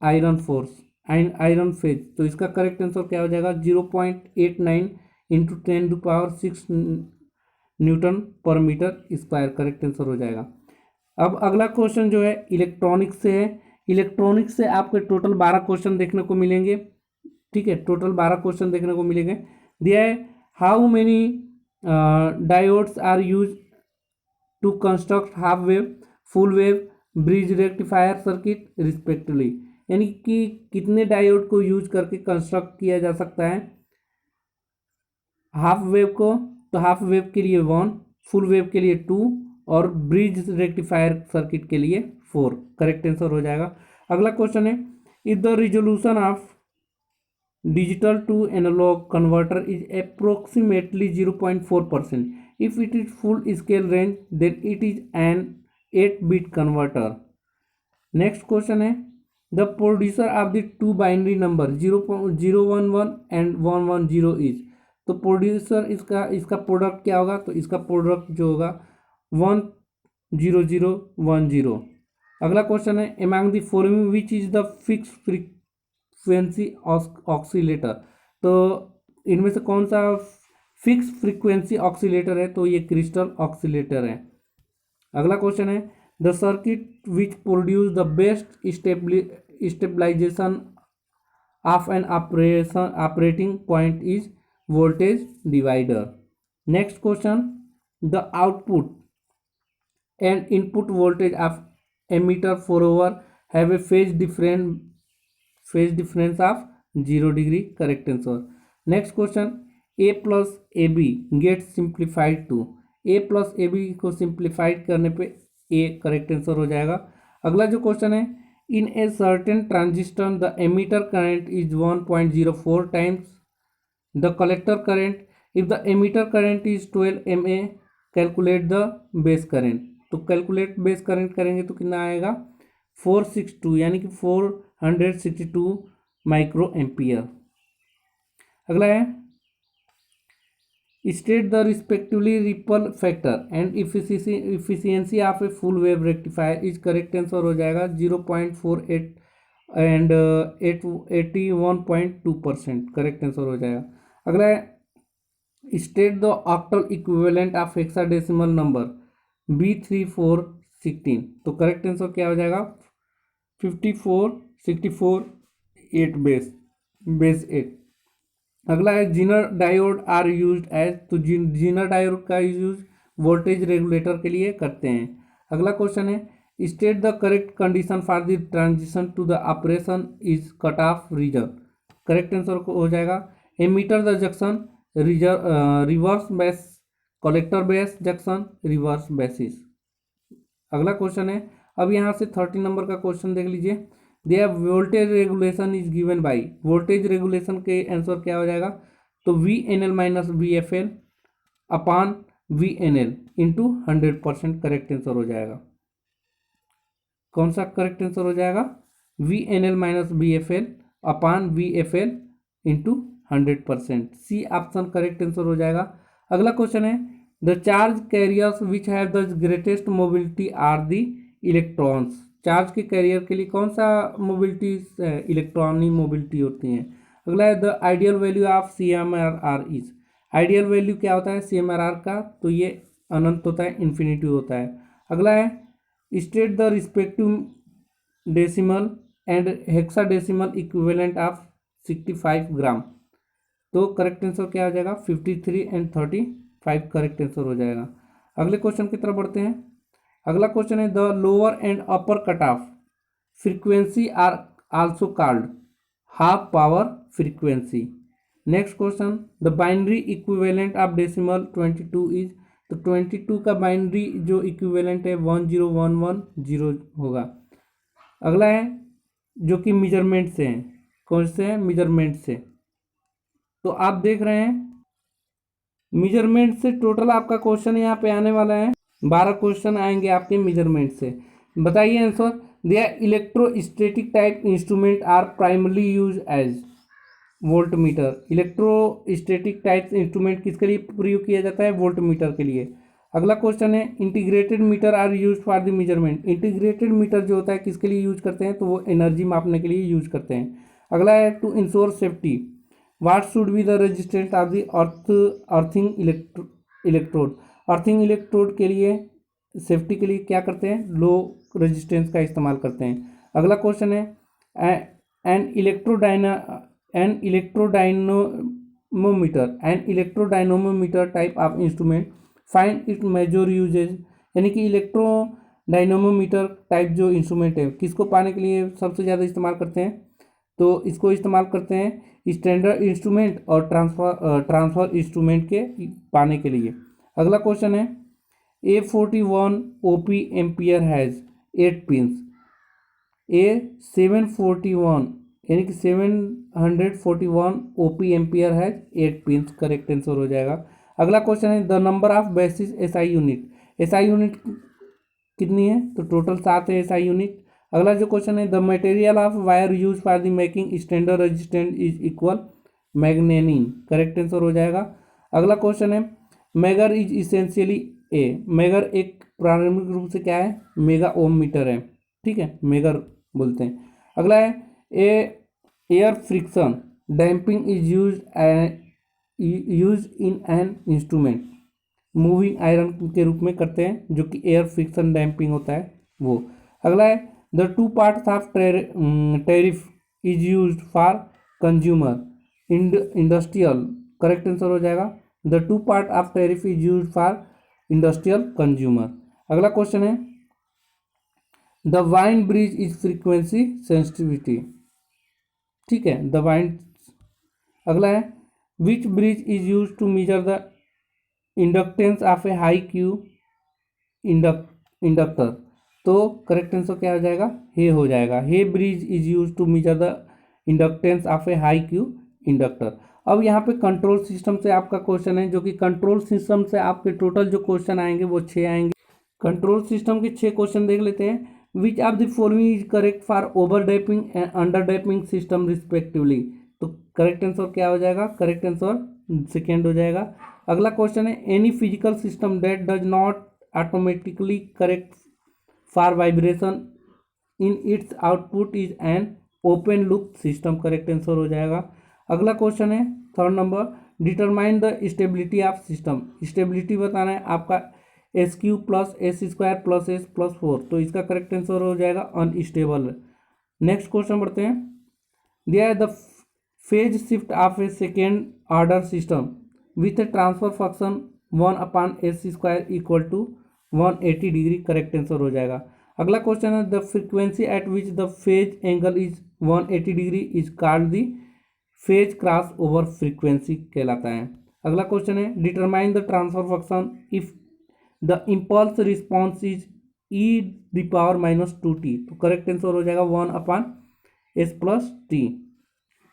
iron force and iron phase। तो इसका correct answer क्या हो जाएगा? 0.89 into 10⁶ Newton पर metre square. Correct answer हो जाएगा। अब अगला क्वेश्चन जो है इलेक्ट्रॉनिक्स से है। इलेक्ट्रॉनिक्स से आपके टोटल 12 क्वेश्चन देखने को मिलेंगे। ठीक है, टोटल 12 क्वेश्चन देखने को मिलेंगे। दिया है how many diodes are use to construct half wave, full wave, bridge rectifier circuit respectively, यानी कि कितने डायोड को यूज करके कंस्ट्रक्ट किया जा सकता है हाफ वेव को? तो हाफ वेव के लिए 1, फुल वेव के लिए 2 और ब्रिज रेक्टिफायर सर्किट के लिए 4। करेक्ट आंसर हो जाएगा। अगला क्वेश्चन है if the resolution of digital to analog converter is approximately 0.4%. If it is full scale range, then it is an 8-bit converter. Next question है the producer of the two binary number 0.011 and 110 is। तो producer इसका product क्या होगा? तो इसका product जो होगा 10010। अगला क्वेश्चन है among the following which is the fixed frequency oscillator. तो इनमें से कौन सा फिक्स फ्रीक्वेंसी ऑक्सीलेटर है? तो ये क्रिस्टल ऑक्सीलेटर है। अगला क्वेश्चन है the circuit which produce the best stabilization of an operating point is voltage divider. Next question the output and input voltage of emitter follower have a phase difference of 0 degree. Correct answer. Next question a plus A B get simplified to. a plus A B को simplified करने पे a correct answer हो जाएगा। अगला जो question है in a certain transistor the emitter current is 1.04 times the collector current. If the emitter current is 12 MA calculate the base current. तो calculate base current करेंगे तो कितना आएगा? 462, यानी कि 462 माइक्रो एम्पियर। अगला है state the respectively ripple factor and efficiency of a full wave rectifier is. Correct answer हो जाएगा 0.48 एंड 81.2%। करेक्ट आंसर हो जाएगा। अगला है state the octal equivalent of hexadecimal number B3416। तो करेक्ट आंसर क्या हो जाएगा? 54 64 8 बेस 8। अगला है zener diode are used as. तो जीनर डायोड का यूज वोल्टेज रेगुलेटर के लिए करते हैं। अगला क्वेश्चन है state the correct condition for the transition to the operation is cut off region. Correct answer हो जाएगा emitter the junction reverse base collector base junction reverse basis. अगला क्वेश्चन है अब यहाँ से 30 नंबर का क्वेश्चन देख लीजिए। दिया voltage regulation is given by. Voltage regulation के आंसर क्या हो जाएगा? तो VNL minus VFL upon VNL into 100%। Correct answer हो जाएगा। कौन सा करेक्ट आंसर हो जाएगा? VNL minus VFL upon VFL into 100%। C option correct answer हो जाएगा। अगला क्वेश्चन है the charge carriers which have the greatest mobility are the electrons. Charge के कैरियर के लिए कौन सा मोबिलिटी इलेक्ट्रॉनिक मोबिलिटी होती है। अगला है the ideal value of C M R R is. Ideal value क्या होता है सी एम आर आर का, तो ये अनंत होता है, इन्फिनिटी होता है। अगला है state the respective decimal and hexadecimal equivalent of 65 ग्राम। तो करेक्ट आंसर क्या हो जाएगा 53 एंड 35 करेक्ट आंसर हो जाएगा। अगले क्वेश्चन की तरफ बढ़ते हैं। अगला क्वेश्चन है the lower and upper cut off frequency are also called half power frequency. Next question the binary equivalent of decimal 22 is. तो 22 का बाइनरी जो इक्विवेलेंट है 10110 होगा। अगला है जो कि मेजरमेंट से है, कौन से है मेजरमेंट से। तो आप देख रहे हैं मेजरमेंट से टोटल आपका क्वेश्चन यहाँ पे आने वाला है 12 क्वेश्चन आएंगे आपके मेजरमेंट से। बताइए आंसर। दिया electrostatic type instrument are primarily use as voltmeter. Electrostatic type instrument किसके लिए प्रयोग किया जाता है वोल्ट मीटर के लिए। अगला क्वेश्चन है integrated meter are use for the measurement. Integrated meter जो होता है किसके लिए यूज करते हैं, तो वो एनर्जी मापने के लिए यूज करते हैं। अगला है to ensure safety what should be the resistance of the earthing electrode. Earthing electrode के लिए सेफ्टी के लिए क्या करते हैं लो रेजिस्टेंस का इस्तेमाल करते हैं। अगला क्वेश्चन है an electrodynamometer type of instrument find it major uses. यानी कि इलेक्ट्रोडायनोमोमीटर टाइप जो इंस्ट्रूमेंट है किसको पाने के लिए सबसे ज़्यादा इस्तेमाल करते हैं, तो इसको इस्तेमाल करते हैं स्टैंडर्ड इंस्ट्रूमेंट और ट्रांसफर इंस्ट्रूमेंट के पाने के लिए। अगला क्वेश्चन है A41 OP ampere has 8 pins. A741 यानी कि 741 OP ampere has 8 pins correct answer हो जाएगा। अगला क्वेश्चन है the number of basis SI unit. SI unit कितनी है, तो टोटल 7 है SI यूनिट। अगला जो क्वेश्चन है the material of wire use for the making standard resistant is equal manganin correct answer हो जाएगा। अगला क्वेश्चन है megger is essentially a. Megger एक प्रारंभिक रूप से क्या है मेगा ओम मीटर है, ठीक है मेगर बोलते हैं। अगला है air friction damping is use in an instrument moving iron के रूप में करते हैं जो कि एयर फ्रिक्शन डैम्पिंग होता है वो। अगला है the two parts of tariff is use for consumer industrial correct answer हो जाएगा the two part of tariff is use for industrial consumer. अगला क्वेश्चन है the Wien bridge is frequency sensitivity, ठीक है द वाइन। अगला है which bridge is use to measure the inductance of a high Q inductor. तो correct answer क्या हो जाएगा हे हो जाएगा। Hay bridge is use to measure the inductance of a high Q inductor. अब यहाँ पे कंट्रोल सिस्टम से आपका क्वेश्चन है जो कि कंट्रोल सिस्टम से आपके टोटल जो क्वेश्चन आएंगे वो 6 आएंगे। कंट्रोल सिस्टम के 6 क्वेश्चन देख लेते हैं। Which of the following is correct for over damping and under damping system respectively. तो करेक्ट आंसर क्या हो जाएगा करेक्ट आंसर सेकेंड हो जाएगा। अगला क्वेश्चन है any physical system that does not automatically correct for vibration in its output is an open loop system correct answer हो जाएगा। अगला क्वेश्चन है third number determine the stability of system. Stability बताना है आपका SQ plus S² plus S plus 4, तो इसका correct answer हो जाएगा अनस्टेबल। नेक्स्ट क्वेश्चन बढ़ते हैं। दिया है the phase shift of a second order system with a transfer function 1/S² equal to 180 degree correct answer हो जाएगा। अगला क्वेश्चन है the frequency at which the phase angle is 180 degree is called the phase cross over frequency कहलाता है। अगला question है determine the transfer function if the impulse response is e⁻²t, तो correct answer हो जाएगा 1/s+t।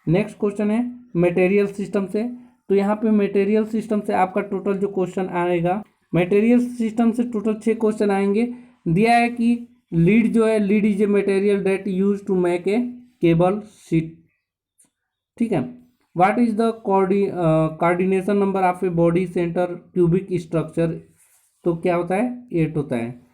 नेक्स्ट क्वेश्चन है material system से। तो यहाँ पे मटेरियल सिस्टम से आपका टोटल जो क्वेश्चन आएगा मटेरियल सिस्टम से टोटल 6 क्वेश्चन आएंगे। दिया है कि लीड जो है lead is a material that use to make a cable sheath, ठीक है what is the coordination number of a body centre cubic structure, तो क्या होता है 8 होता है।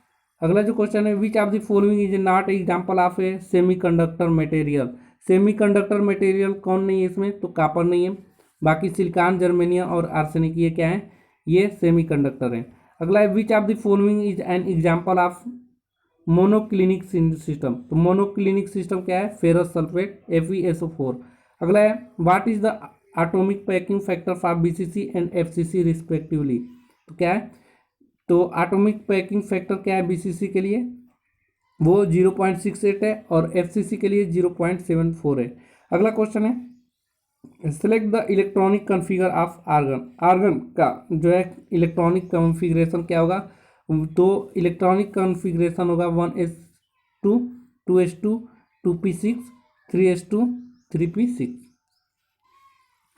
अगला जो क्वेश्चन है, विच of the following is not example of A semiconductor material, semiconductor material कौन नहीं है इसमें, तो कॉपर नहीं है, बाकी सिलिकॉन, जर्मेनियम और आर्सेनिक ये क्या है, ये सेमीकंडक्टर है। अगला है, विच of the following is an example of monoclinic system, तो मोनोक्लिनिक सिस्टम क्या है, फेरस सल्फेट FeSO4। अगला है, what is the atomic packing factor for BCC and FCC respectively, तो क्या है, तो एटॉमिक पैकिंग फैक्टर क्या है BCC के लिए, वो 0.68 है और FCC के लिए 0.74 है। अगला क्वेश्चन है, select the electronic configure of argon, argon का जो है इलेक्ट्रॉनिक कॉन्फ़िगरेशन क्या होगा, तो इलेक्ट्रॉनिक कॉन्फ़िगरेशन होगा 1s2 2s2 2p6 3s2 3p6।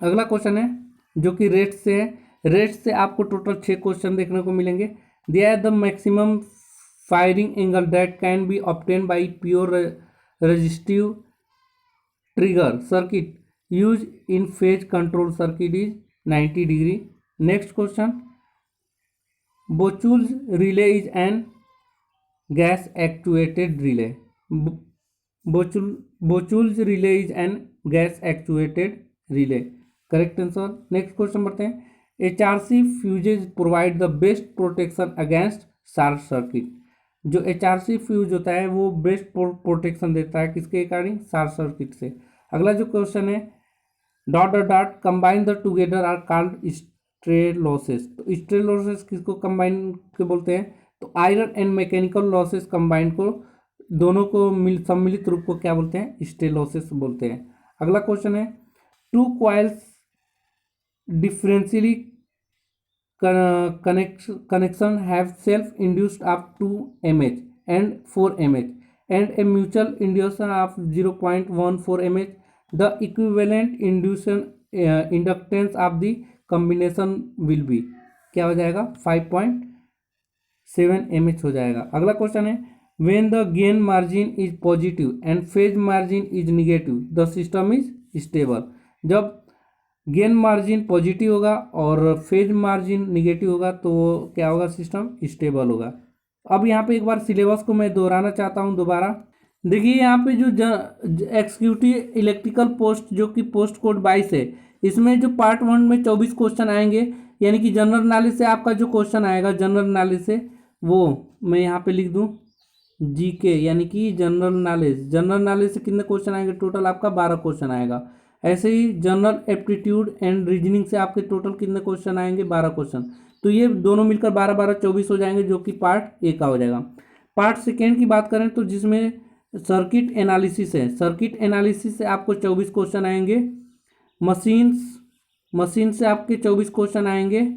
अगला क्वेश्चन है जो कि रेट से है, रेट से आपको टोटल 6 क्वेश्चन देखने को मिलेंगे। दिया है the maximum firing angle that can be obtain by pure resistive trigger circuit use in phase control circuit is 90 degree. Next question, Buchholz relay is an gas actuated relay, Buchholz relay is an gas actuated relay, correct answer. Next question बढ़ते हैं, HRC fuses provide the best protection against short circuit, जो HRC fuse होता है वो best protection देता है किसके according, short circuit से। अगला जो क्वेश्चन है, dot dot dot combine the together are called stray losses, तो स्ट्रे लॉसेस किसको कंबाइन के बोलते हैं, तो iron and mechanical losses combine को, दोनों को सम्मिलित रूप को क्या बोलते हैं, स्ट्रे लॉसेस बोलते हैं। अगला क्वेश्चन है, two coils differentially connection have self-induced up to mH and 4 mH and a mutual induction of 0.14 mH. The equivalent inductance of the combination will be, क्या हो जाएगा 5.7 mH हो जाएगा। अगला क्वेश्चन है, when the gain margin is positive and phase margin is negative the system is stable, जब gain margin positive होगा और फेज मार्जिन निगेटिव होगा तो क्या होगा, सिस्टम स्टेबल होगा। अब यहाँ पे एक बार सिलेबस को मैं दोहराना चाहता हूँ दोबारा। देखिए यहाँ पे जो एग्जीक्यूटिव इलेक्ट्रिकल पोस्ट जो कि पोस्ट कोड 22 है, इसमें जो पार्ट 1 में 24 क्वेश्चन आएंगे, यानी कि जनरल नॉलेज से आपका जो क्वेश्चन आएगा जनरल नॉलेज से, वो मैं यहाँ पे लिख दूँ GK, यानी कि जनरल नॉलेज से कितने क्वेश्चन आएंगे, टोटल आपका 12 क्वेश्चन आएगा। ऐसे ही जनरल एप्टीट्यूड एंड रीजनिंग से आपके टोटल कितने क्वेश्चन आएंगे, 12 क्वेश्चन, तो ये दोनों मिलकर 12 12 24 हो जाएंगे, जो कि पार्ट 1 का हो जाएगा। पार्ट 2 की बात करें तो जिसमें सर्किट एनालिसिस है, सर्किट एनालिसिस से आपको 24 क्वेश्चन आएंगे, मशीन से आपके 24 क्वेश्चन आएंगे।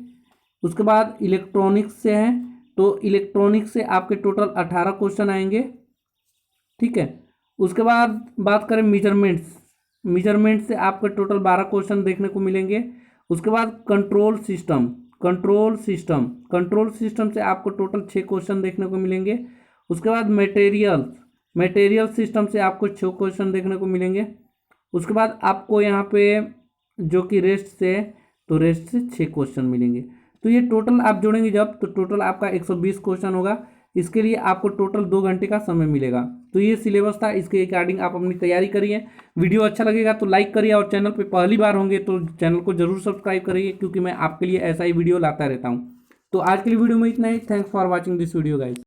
उसके बाद इलेक्ट्रॉनिक्स से है तो इलेक्ट्रॉनिक्स से आपके टोटल 18 क्वेश्चन आएंगे, ठीक है। उसके बाद बात करें मेजरमेंट से आपके टोटल 12 क्वेश्चन देखने को मिलेंगे। उसके बाद कंट्रोल सिस्टम से आपको टोटल 6 क्वेश्चन देखने को मिलेंगे। उसके बाद मटेरियल सिस्टम से आपको 6 क्वेश्चन देखने को मिलेंगे। उसके बाद आपको यहाँ पे जो कि रेस्ट से 6 क्वेश्चन मिलेंगे। तो ये टोटल आप जोड़ेंगे जब, तो टोटल आपका 120 क्वेश्चन होगा। इसके लिए आपको टोटल 2 घंटे का समय मिलेगा। तो ये सिलेबस था, इसके अकॉर्डिंग आप अपनी तैयारी करिए। वीडियो अच्छा लगेगा तो लाइक करिए और चैनल पे पहली बार होंगे तो चैनल को जरूर सब्सक्राइब करिए, क्योंकि मैं आपके लिए ऐसा ही वीडियो लाता रहता हूँ। तो आज के लिए वीडियो में इतना ही। Thanks for watching this video guys.